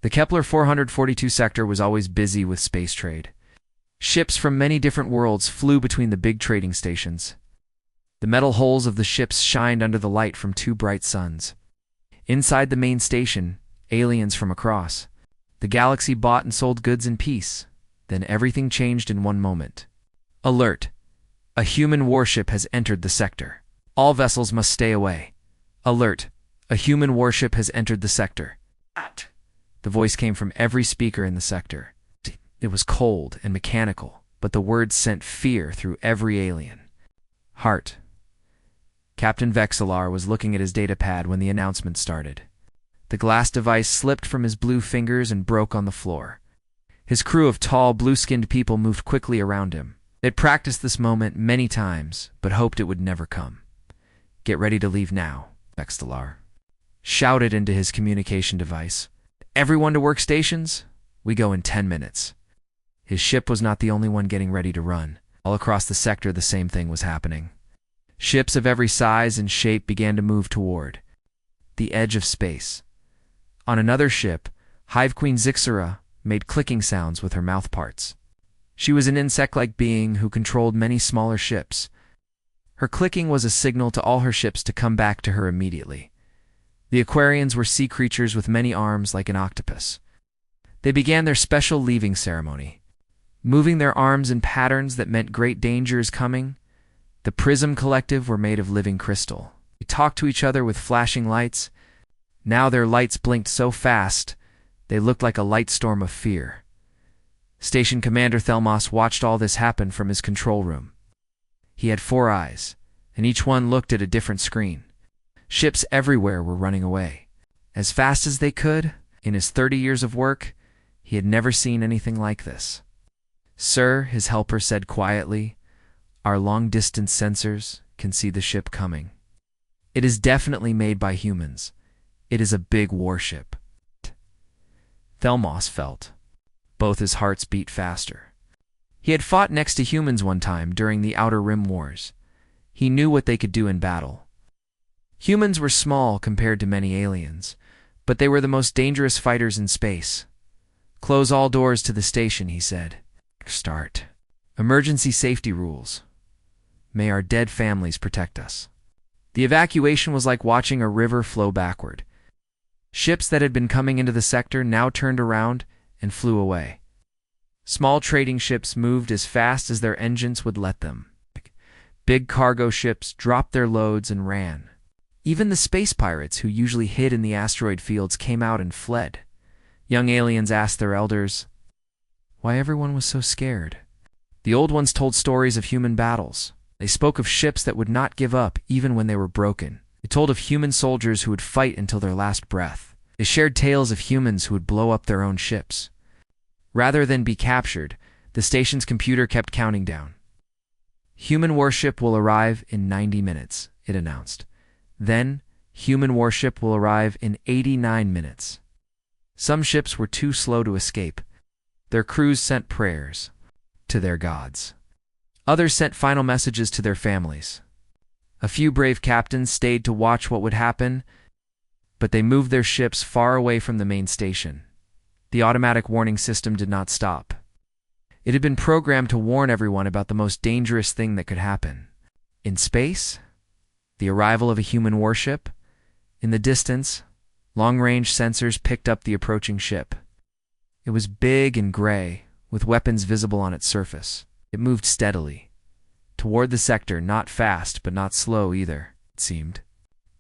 The Kepler 442 sector was always busy with space trade. Ships from many different worlds flew between the big trading stations. The metal hulls of the ships shined under the light from two bright suns. Inside the main station, aliens from across the galaxy bought and sold goods in peace. Then everything changed in one moment. Alert! A human warship has entered the sector. All vessels must stay away. Alert! A human warship has entered the sector. The voice came from every speaker in the sector. It was cold and mechanical, but the words sent fear through every alien. Heart. Captain Vexillar was looking at his datapad when the announcement started. The glass device slipped from his blue fingers and broke on the floor. His crew of tall, blue-skinned people moved quickly around him. They'd practiced this moment many times, but hoped it would never come. Get ready to leave now, Vexillar shouted into his communication device. Everyone to workstations? We go in 10 minutes. His ship was not the only one getting ready to run. All across the sector the same thing was happening. Ships of every size and shape began to move toward the edge of space. On another ship, Hive Queen Zixera made clicking sounds with her mouthparts. She was an insect-like being who controlled many smaller ships. Her clicking was a signal to all her ships to come back to her immediately. The Aquarians were sea creatures with many arms like an octopus. They began their special leaving ceremony. Moving their arms in patterns that meant great danger is coming, the Prism Collective were made of living crystal. They talked to each other with flashing lights. Now their lights blinked so fast, they looked like a light storm of fear. Station Commander Thelmos watched all this happen from his control room. He had 4 eyes, and each one looked at a different screen. Ships everywhere were running away. As fast as they could, in his 30 years of work, he had never seen anything like this. Sir, his helper said quietly, our long-distance sensors can see the ship coming. It is definitely made by humans. It is a big warship. Thelmos felt. Both his hearts beat faster. He had fought next to humans one time during the Outer Rim Wars. He knew what they could do in battle. Humans were small compared to many aliens, but they were the most dangerous fighters in space. Close all doors to the station, he said. Start. Emergency safety rules. May our dead families protect us. The evacuation was like watching a river flow backward. Ships that had been coming into the sector now turned around and flew away. Small trading ships moved as fast as their engines would let them. Big cargo ships dropped their loads and ran. Even the space pirates who usually hid in the asteroid fields came out and fled. Young aliens asked their elders why everyone was so scared. The old ones told stories of human battles. They spoke of ships that would not give up even when they were broken. They told of human soldiers who would fight until their last breath. They shared tales of humans who would blow up their own ships. Rather than be captured, the station's computer kept counting down. Human warship will arrive in 90 minutes, it announced. Then, human warship will arrive in 89 minutes. Some ships were too slow to escape. Their crews sent prayers to their gods. Others sent final messages to their families. A few brave captains stayed to watch what would happen, but they moved their ships far away from the main station. The automatic warning system did not stop. It had been programmed to warn everyone about the most dangerous thing that could happen. In space, the arrival of a human warship. In the distance, long-range sensors picked up the approaching ship. It was big and gray, with weapons visible on its surface. It moved steadily. Toward the sector, not fast, but not slow either, it seemed.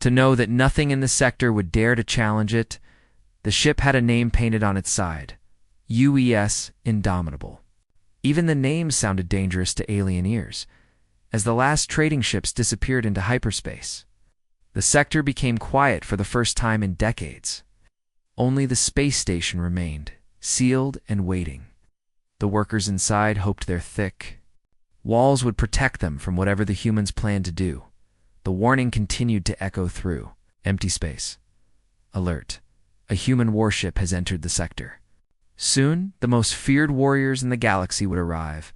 To know that nothing in the sector would dare to challenge it, the ship had a name painted on its side. UES Indomitable. Even the name sounded dangerous to alien ears, as the last trading ships disappeared into hyperspace. The sector became quiet for the first time in decades. Only the space station remained, sealed and waiting. The workers inside hoped their thick walls would protect them from whatever the humans planned to do. The warning continued to echo through empty space. Alert. A human warship has entered the sector. Soon, the most feared warriors in the galaxy would arrive,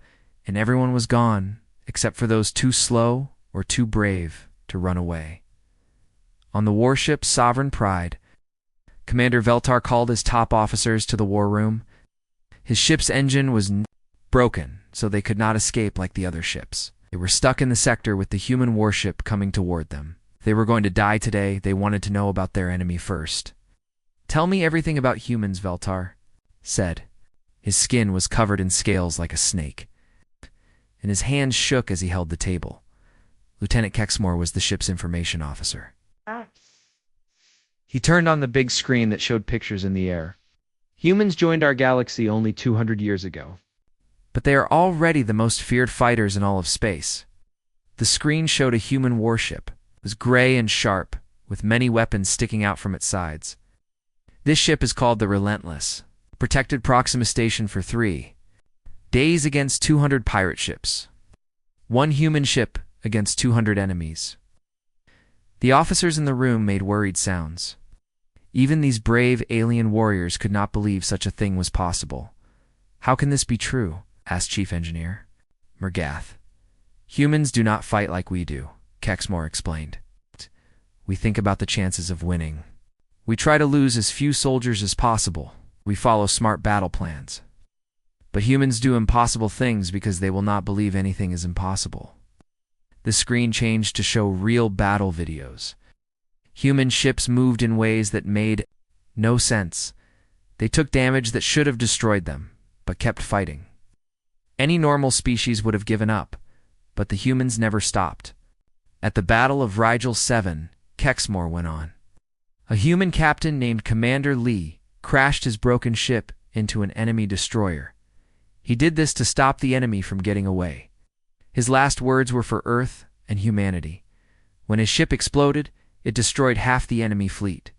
and everyone was gone, except for those too slow or too brave to run away. On the warship Sovereign Pride, Commander Veltar called his top officers to the war room. His ship's engine was broken, so they could not escape like the other ships. They were stuck in the sector with the human warship coming toward them. They were going to die today. They wanted to know about their enemy first. "Tell me everything about humans," Veltar said. His skin was covered in scales like a snake, and his hands shook as he held the table. Lieutenant Kexmore was the ship's information officer. He turned on the big screen that showed pictures in the air. Humans joined our galaxy only 200 years ago, but they are already the most feared fighters in all of space. The screen showed a human warship. It was gray and sharp, with many weapons sticking out from its sides. This ship is called the Relentless, protected Proxima Station for 3 days against 200 pirate ships. 1 human ship against 200 enemies. The officers in the room made worried sounds. Even these brave alien warriors could not believe such a thing was possible. "How can this be true?" asked Chief Engineer Mergath. "Humans do not fight like we do," Kexmore explained. "We think about the chances of winning. We try to lose as few soldiers as possible. We follow smart battle plans. But humans do impossible things because they will not believe anything is impossible." The screen changed to show real battle videos. Human ships moved in ways that made no sense. They took damage that should have destroyed them, but kept fighting. Any normal species would have given up, but the humans never stopped. At the Battle of Rigel 7, Kexmore went on. A human captain named Commander Lee crashed his broken ship into an enemy destroyer. He did this to stop the enemy from getting away. His last words were for Earth and humanity. When his ship exploded, it destroyed half the enemy fleet.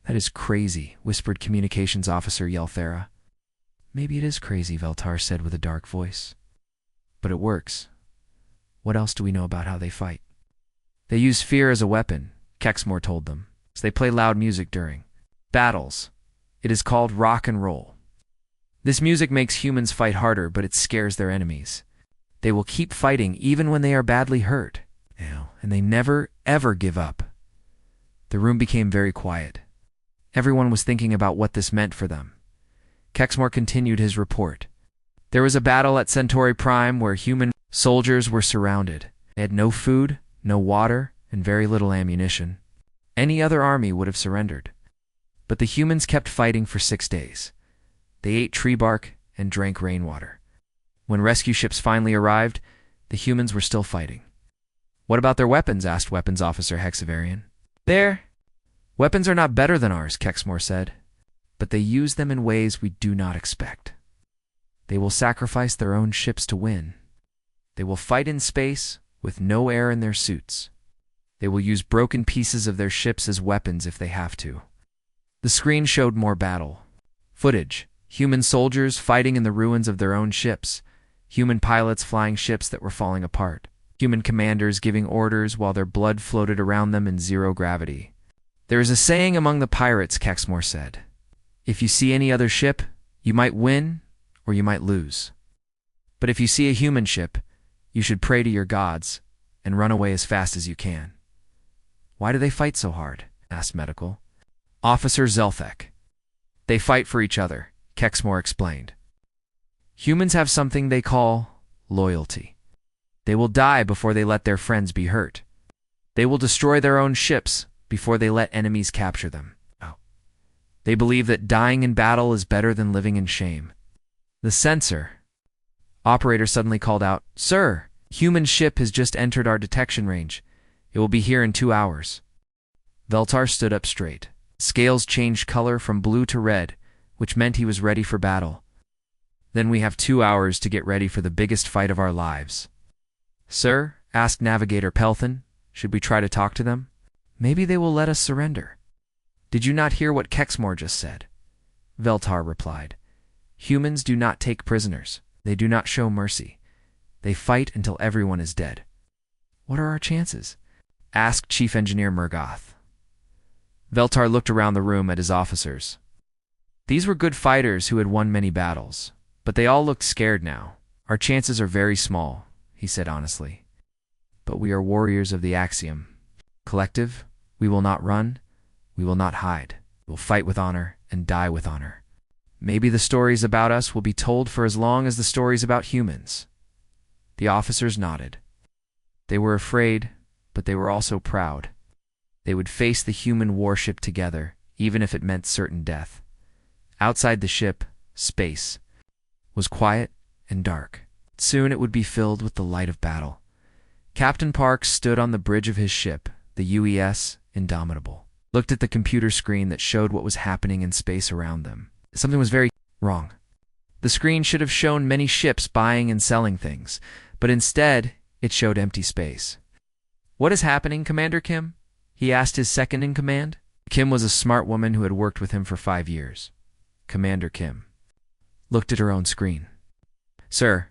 "That is crazy," whispered Communications Officer Yelthera. "Maybe it is crazy," Veltar said with a dark voice. "But it works. What else do we know about how they fight?" "They use fear as a weapon," Kexmore told them. "So they play loud music during battles. It is called rock and roll. This music makes humans fight harder, but it scares their enemies. They will keep fighting even when they are badly hurt, and they never, ever give up." The room became very quiet. Everyone was thinking about what this meant for them. Kexmore continued his report. There was a battle at Centauri Prime where human soldiers were surrounded. They had no food, no water, and very little ammunition. Any other army would have surrendered. But the humans kept fighting for 6 days. They ate tree bark and drank rainwater. When rescue ships finally arrived, the humans were still fighting. "What about their weapons?" asked Weapons Officer Hexavarian. "Their weapons are not better than ours," Kexmore said, "but they use them in ways we do not expect. They will sacrifice their own ships to win. They will fight in space with no air in their suits. They will use broken pieces of their ships as weapons if they have to." The screen showed more battle footage. Human soldiers fighting in the ruins of their own ships. Human pilots flying ships that were falling apart. Human commanders giving orders while their blood floated around them in zero gravity. "There is a saying among the pirates," Kexmore said. "If you see any other ship, you might win or you might lose. But if you see a human ship, you should pray to your gods and run away as fast as you can." "Why do they fight so hard?" asked Medical. Officer Zelthek. "They fight for each other," Kexmore explained. "Humans have something they call loyalty. They will die before they let their friends be hurt. They will destroy their own ships before they let enemies capture them. They believe that dying in battle is better than living in shame." The sensor operator suddenly called out, "Sir, human ship has just entered our detection range. It will be here in 2 hours." Veltar stood up straight. Scales changed color from blue to red, which meant he was ready for battle. "Then we have 2 hours to get ready for the biggest fight of our lives." "Sir," asked Navigator Pelthin, "should we try to talk to them? Maybe they will let us surrender." "Did you not hear what Kexmore just said?" Veltar replied. "Humans do not take prisoners. They do not show mercy. They fight until everyone is dead." "What are our chances?" asked Chief Engineer Mergoth. Veltar looked around the room at his officers. These were good fighters who had won many battles, but they all looked scared now. "Our chances are very small," he said honestly. "But we are warriors of the axiom. Collective, we will not run, we will not hide." We'll fight with honor and die with honor. Maybe the stories about us will be told for as long as the stories about humans." The officers nodded. They were afraid, but they were also proud. They would face the human warship together, even if it meant certain death. Outside the ship, space was quiet and dark. Soon it would be filled with the light of battle. Captain Park stood on the bridge of his ship, the UES Indomitable, looked at the computer screen that showed what was happening in space around them. Something was very wrong. The screen should have shown many ships buying and selling things, but instead it showed empty space. "What is happening, Commander Kim?" he asked his second in command. Kim was a smart woman who had worked with him for 5 years. Commander Kim looked at her own screen. "Sir,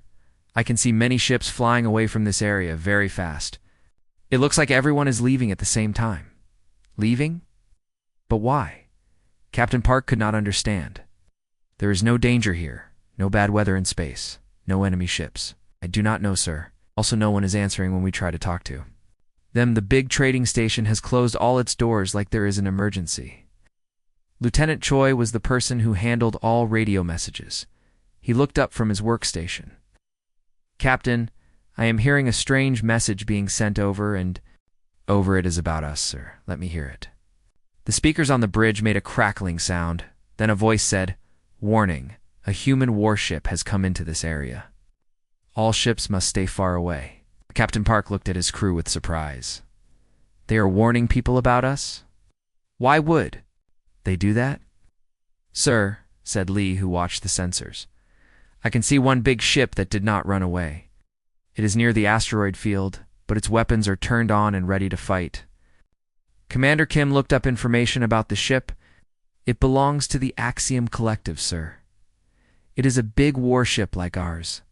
I can see many ships flying away from this area very fast. It looks like everyone is leaving at the same time." Leaving? But why? Captain Park could not understand. "There is no danger here, no bad weather in space, no enemy ships." "I do not know, sir. Also, no one is answering when we try to talk to them. The big trading station has closed all its doors like there is an emergency." Lieutenant Choi was the person who handled all radio messages. He looked up from his workstation. "Captain, I am hearing a strange message being sent over and over. It is about us, sir. Let me hear it." The speakers on the bridge made a crackling sound. Then a voice said, "Warning, a human warship has come into this area. All ships must stay far away." Captain Park looked at his crew with surprise. "They are warning people about us? Why would they do that?" "Sir," said Lee, who watched the sensors, "I can see one big ship that did not run away. It is near the asteroid field, but its weapons are turned on and ready to fight." Commander Kim looked up information about the ship. "It belongs to the Axiom Collective, sir. It is a big warship like ours,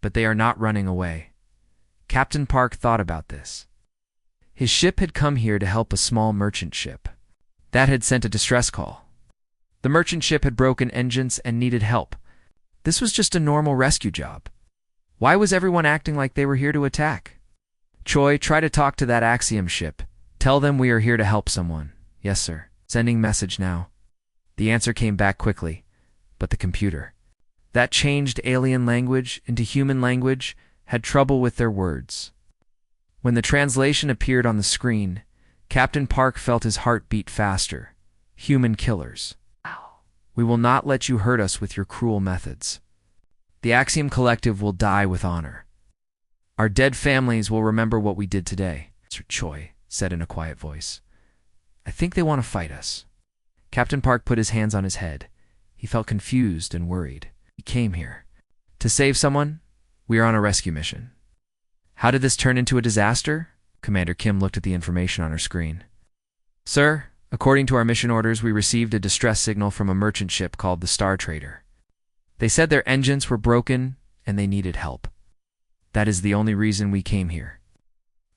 but they are not running away." Captain Park thought about this. His ship had come here to help a small merchant ship that had sent a distress call. The merchant ship had broken engines and needed help. This was just a normal rescue job. Why was everyone acting like they were here to attack? "Choi, try to talk to that Axiom ship. Tell them we are here to help someone." "Yes, sir. Sending message now." The answer came back quickly, but the computer that changed alien language into human language had trouble with their words. When the translation appeared on the screen, Captain Park felt his heart beat faster. "Human killers. We will not let you hurt us with your cruel methods. The Axiom Collective will die with honor. Our dead families will remember what we did today," Sir Choi said in a quiet voice. "I think they want to fight us." Captain Park put his hands on his head. He felt confused and worried. "We came here to save someone. We are on a rescue mission. How did this turn into a disaster?" Commander Kim looked at the information on her screen. "Sir, according to our mission orders, we received a distress signal from a merchant ship called the Star Trader. They said their engines were broken and they needed help. That is the only reason we came here."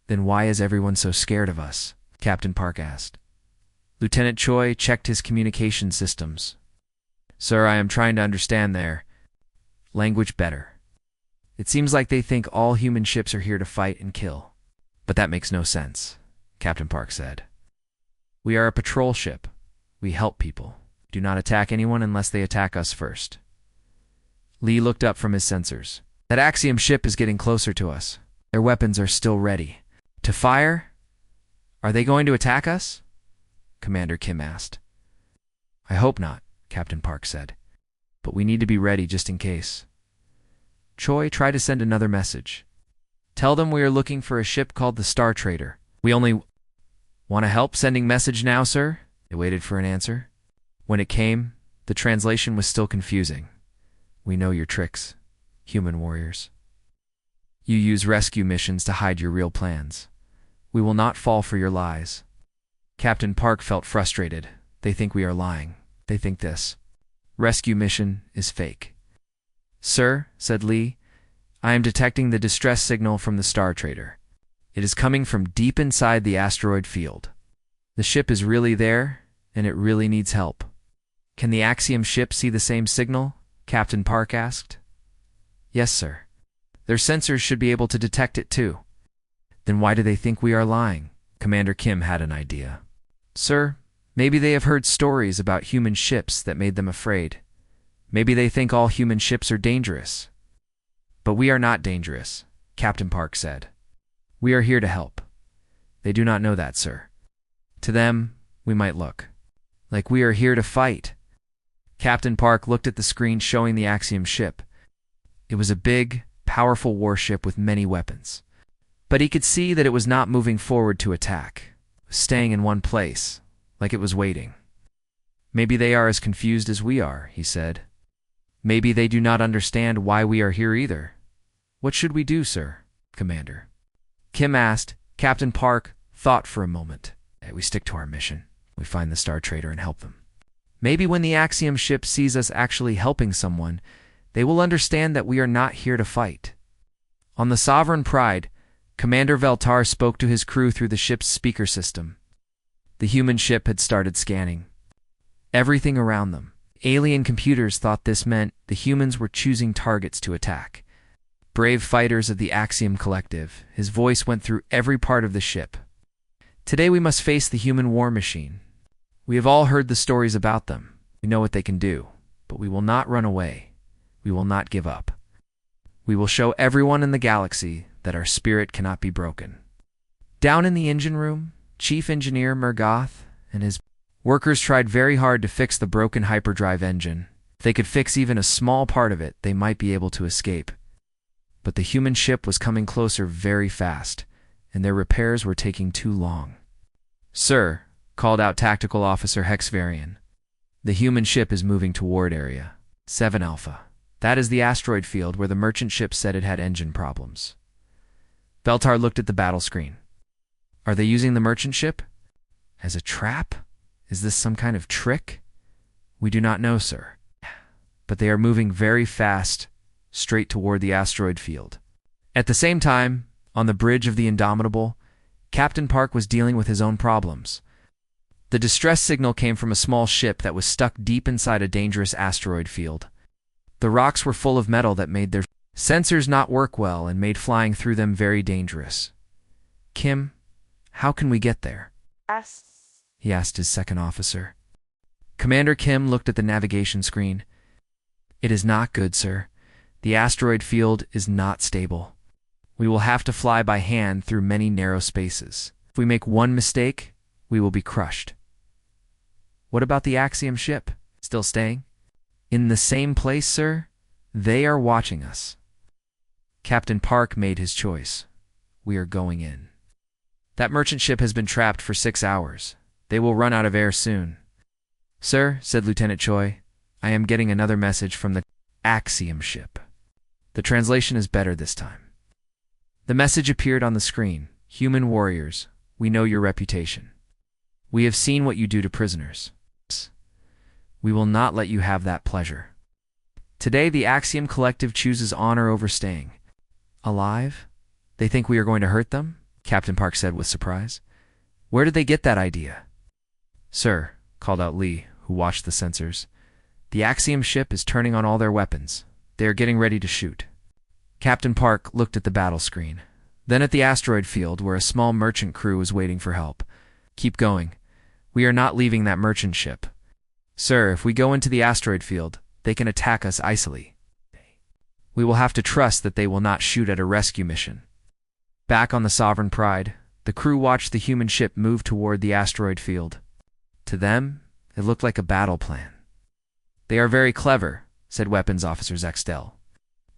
"Then why is everyone so scared of us?" Captain Park asked. Lieutenant Choi checked his communication systems. "Sir, I am trying to understand their language better. It seems like they think all human ships are here to fight and kill. But that makes no sense," Captain Park said. "We are a patrol ship. We help people. Do not attack anyone unless they attack us first." Lee looked up from his sensors. "That Axiom ship is getting closer to us. Their weapons are still ready to fire. Are they going to attack us?" Commander Kim asked. "I hope not," Captain Park said. "But we need to be ready just in case." Choi tried to send another message. "Tell them we are looking for a ship called the Star Trader. We only want to help. Sending message now, sir." They waited for an answer. When it came, the translation was still confusing. "We know your tricks, human warriors. You use rescue missions to hide your real plans. We will not fall for your lies." Captain Park felt frustrated. They think we are lying. They think this rescue mission is fake. "Sir," said Lee, "I am detecting the distress signal from the Star Trader. It is coming from deep inside the asteroid field. The ship is really there, and it really needs help." "Can the Axiom ship see the same signal?" Captain Park asked. "Yes, sir. Their sensors should be able to detect it too." "Then why do they think we are lying?" Commander Kim had an idea. "Sir, Maybe they have heard stories about human ships that made them afraid. Maybe they think all human ships are dangerous. But we are not dangerous, Captain Park said. We are here to help. They do not know that, sir. To them, we might look like we are here to fight. Captain Park looked at the screen showing the Axiom ship. It was a big, powerful warship with many weapons. But he could see that it was not moving forward to attack, staying in one place, like it was waiting. Maybe they are as confused as we are, he said. Maybe they do not understand why we are here either. What should we do, sir, Commander? Kim asked. Captain Park thought for a moment. We stick to our mission. We find the Star Trader and help them. Maybe when the Axiom ship sees us actually helping someone, they will understand that we are not here to fight. On the Sovereign Pride, Commander Veltar spoke to his crew through the ship's speaker system. The human ship had started scanning everything around them. Alien computers thought this meant the humans were choosing targets to attack. Brave fighters of the Axiom Collective, his voice went through every part of the ship. Today we must face the human war machine. We have all heard the stories about them. We know what they can do, but we will not run away. We will not give up. We will show everyone in the galaxy that our spirit cannot be broken. Down in the engine room, Chief Engineer Murgoth and his workers tried very hard to fix the broken hyperdrive engine. If they could fix even a small part of it, they might be able to escape. But the human ship was coming closer very fast, and their repairs were taking too long. Sir, called out Tactical Officer Hexvarian, the human ship is moving toward Area 7 Alpha. That is the asteroid field where the merchant ship said it had engine problems. Veltar looked at the battle screen. Are they using the merchant ship as a trap? Is this some kind of trick? We do not know, sir. But they are moving very fast, straight toward the asteroid field. At the same time, on the bridge of the Indomitable, Captain Park was dealing with his own problems. The distress signal came from a small ship that was stuck deep inside a dangerous asteroid field. The rocks were full of metal that made their sensors not work well and made flying through them very dangerous. Kim, how can we get there? Yes. He asked his second officer. Commander Kim looked at the navigation screen. It is not good, sir. The asteroid field is not stable. We will have to fly by hand through many narrow spaces. If we make one mistake, we will be crushed. What about the Axiom ship? Still staying? In the same place, sir? They are watching us. Captain Park made his choice. We are going in. That merchant ship has been trapped for 6 hours. They will run out of air soon. Sir, said Lieutenant Choi, I am getting another message from the Axiom ship. The translation is better this time. The message appeared on the screen. Human warriors, we know your reputation. We have seen what you do to prisoners. We will not let you have that pleasure. Today, the Axiom Collective chooses honor over staying. Alive? They think we are going to hurt them? Captain Park said with surprise. Where did they get that idea? Sir, called out Lee, who watched the sensors, the Axiom ship is turning on all their weapons. They are getting ready to shoot. Captain Park looked at the battle screen, then at the asteroid field where a small merchant crew was waiting for help. Keep going. We are not leaving that merchant ship. Sir, if we go into the asteroid field, they can attack us easily. We will have to trust that they will not shoot at a rescue mission. Back on the Sovereign Pride, the crew watched the human ship move toward the asteroid field. To them, it looked like a battle plan. They are very clever, said Weapons Officer Zextel.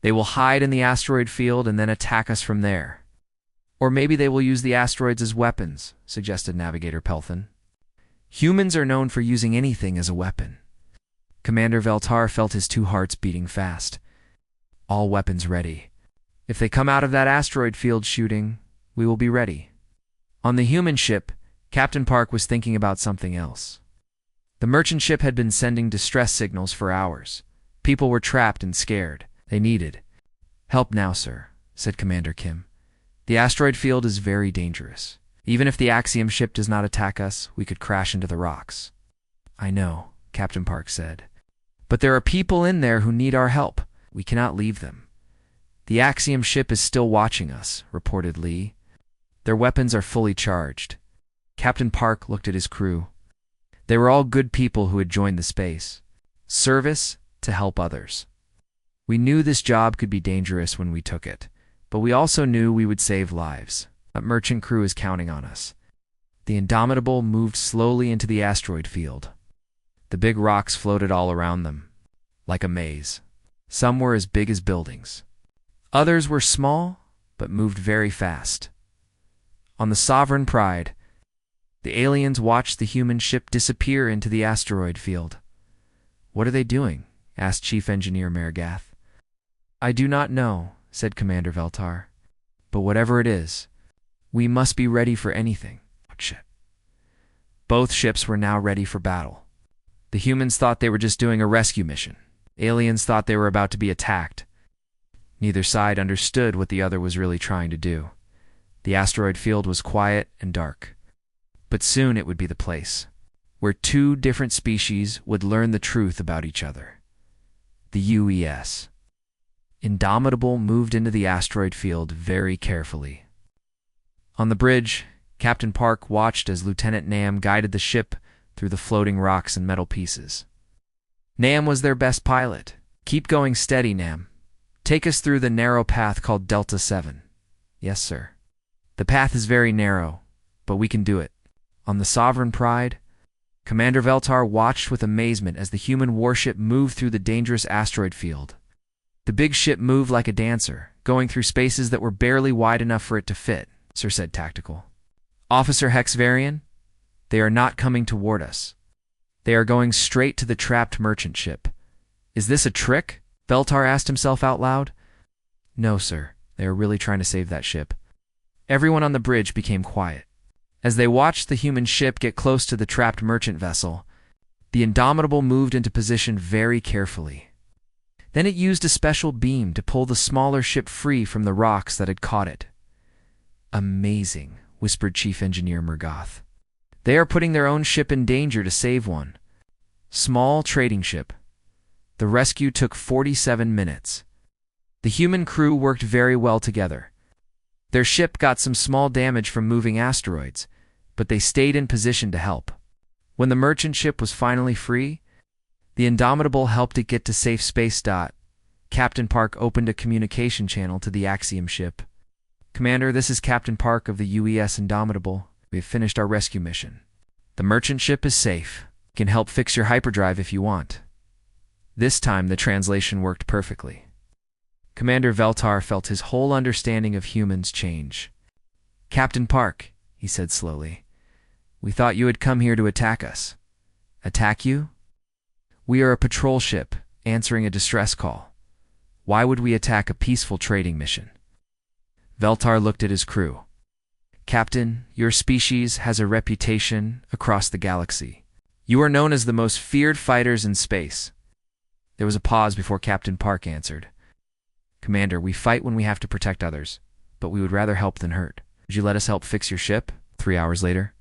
They will hide in the asteroid field and then attack us from there. Or maybe they will use the asteroids as weapons, suggested Navigator Pelthin. Humans are known for using anything as a weapon. Commander Veltar felt his 2 hearts beating fast. All weapons ready. If they come out of that asteroid field shooting, we will be ready. On the human ship, Captain Park was thinking about something else. The merchant ship had been sending distress signals for hours. People were trapped and scared. They needed help now, sir, said Commander Kim. The asteroid field is very dangerous. Even if the Axiom ship does not attack us, we could crash into the rocks. I know, Captain Park said. But there are people in there who need our help. We cannot leave them. The Axiom ship is still watching us, reported Lee. Their weapons are fully charged. Captain Park looked at his crew. They were all good people who had joined the space service to help others. We knew this job could be dangerous when we took it, but we also knew we would save lives. That merchant crew is counting on us. The Indomitable moved slowly into the asteroid field. The big rocks floated all around them, like a maze. Some were as big as buildings. Others were small, but moved very fast. On the Sovereign Pride, the aliens watched the human ship disappear into the asteroid field. "What are they doing?" asked Chief Engineer Mergath. "I do not know," said Commander Veltar. "But whatever it is, we must be ready for anything." Oh, shit. Both ships were now ready for battle. The humans thought they were just doing a rescue mission. Aliens thought they were about to be attacked. Neither side understood what the other was really trying to do. The asteroid field was quiet and dark. But soon it would be the place where two different species would learn the truth about each other. The UES. Indomitable moved into the asteroid field very carefully. On the bridge, Captain Park watched as Lieutenant Nam guided the ship through the floating rocks and metal pieces. Nam was their best pilot. "Keep going steady, Nam. Take us through the narrow path called Delta 7. "Yes, sir." "The path is very narrow, but we can do it." On the Sovereign Pride, Commander Veltar watched with amazement as the human warship moved through the dangerous asteroid field. The big ship moved like a dancer, going through spaces that were barely wide enough for it to fit, Sir said Tactical. "Officer Hexvarian, they are not coming toward us. They are going straight to the trapped merchant ship." "Is this a trick?" Veltar asked himself out loud. "No, sir. They are really trying to save that ship." Everyone on the bridge became quiet. As they watched the human ship get close to the trapped merchant vessel, the Indomitable moved into position very carefully. Then it used a special beam to pull the smaller ship free from the rocks that had caught it. "Amazing," whispered Chief Engineer Mergath. "They are putting their own ship in danger to save one. Small trading ship." The rescue took 47 minutes. The human crew worked very well together. Their ship got some small damage from moving asteroids, but they stayed in position to help. When the merchant ship was finally free, the Indomitable helped it get to safe space. Captain Park opened a communication channel to the Axiom ship. "Commander, this is Captain Park of the UES Indomitable. We have finished our rescue mission. The merchant ship is safe. Can help fix your hyperdrive if you want." This time the translation worked perfectly. Commander Veltar felt his whole understanding of humans change. "Captain Park," he said slowly, "we thought you had come here to attack us." "Attack you?" "We are a patrol ship, answering a distress call. Why would we attack a peaceful trading mission?" Veltar looked at his crew. "Captain, your species has a reputation across the galaxy. You are known as the most feared fighters in space." There was a pause before Captain Park answered. "Commander, we fight when we have to protect others, but we would rather help than hurt. Would you let us help fix your ship?" 3 hours later,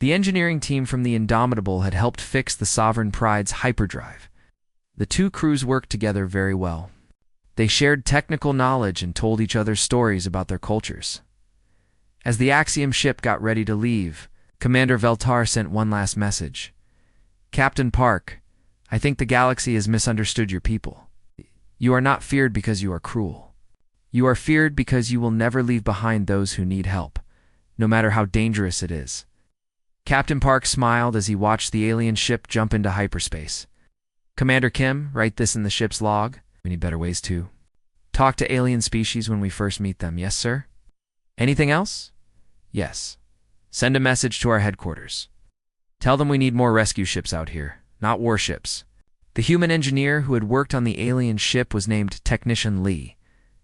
the engineering team from the Indomitable had helped fix the Sovereign Pride's hyperdrive. The two crews worked together very well. They shared technical knowledge and told each other stories about their cultures. As the Axiom ship got ready to leave, Commander Veltar sent one last message. "Captain Park, I think the galaxy has misunderstood your people. You are not feared because you are cruel. You are feared because you will never leave behind those who need help, no matter how dangerous it is." Captain Park smiled as he watched the alien ship jump into hyperspace. "Commander Kim, write this in the ship's log. We need better ways to talk to alien species when we first meet them. Yes, sir?" "Anything else?" "Yes. Send a message to our headquarters. Tell them we need more rescue ships out here, not warships." The human engineer who had worked on the alien ship was named Technician Lee.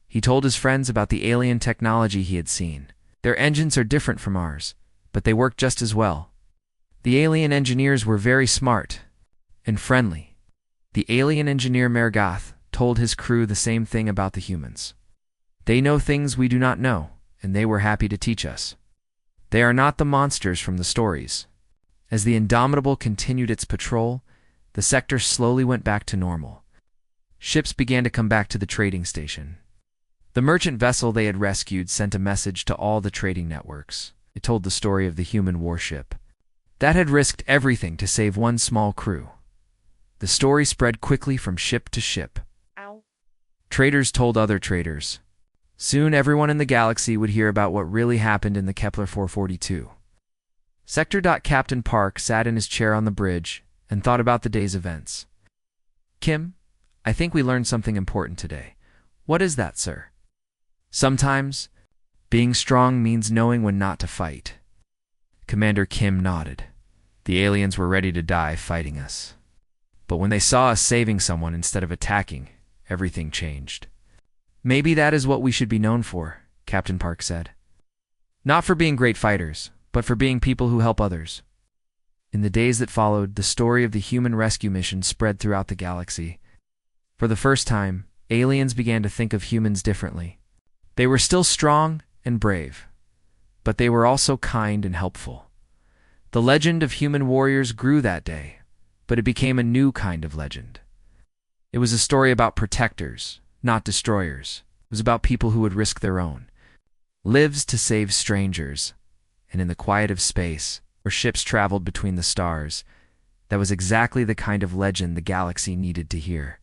He told his friends about the alien technology he had seen. "Their engines are different from ours, but they work just as well." The alien engineers were very smart and friendly. The alien engineer Mergath told his crew the same thing about the humans. "They know things we do not know, and they were happy to teach us. They are not the monsters from the stories." As the Indomitable continued its patrol, the sector slowly went back to normal. Ships began to come back to the trading station. The merchant vessel they had rescued sent a message to all the trading networks. It told the story of the human warship. that had risked everything to save one small crew. The story spread quickly from ship to ship. Ow. Traders told other traders. Soon everyone in the galaxy would hear about what really happened in the Kepler 442. Sector. Captain Park sat in his chair on the bridge and thought about the day's events. Kim, I think we learned something important today. What is that, sir? Sometimes, being strong means knowing when not to fight. Commander Kim nodded. The aliens were ready to die fighting us. But when they saw us saving someone instead of attacking, everything changed. Maybe that is what we should be known for, Captain Park said. Not for being great fighters, but for being people who help others. In the days that followed, the story of the human rescue mission spread throughout the galaxy. For the first time, aliens began to think of humans differently. They were still strong and brave, but they were also kind and helpful. The legend of human warriors grew that day, but it became a new kind of legend. It was a story about protectors, not destroyers. It was about people who would risk their own lives to save strangers. And in the quiet of space, where ships traveled between the stars, that was exactly the kind of legend the galaxy needed to hear.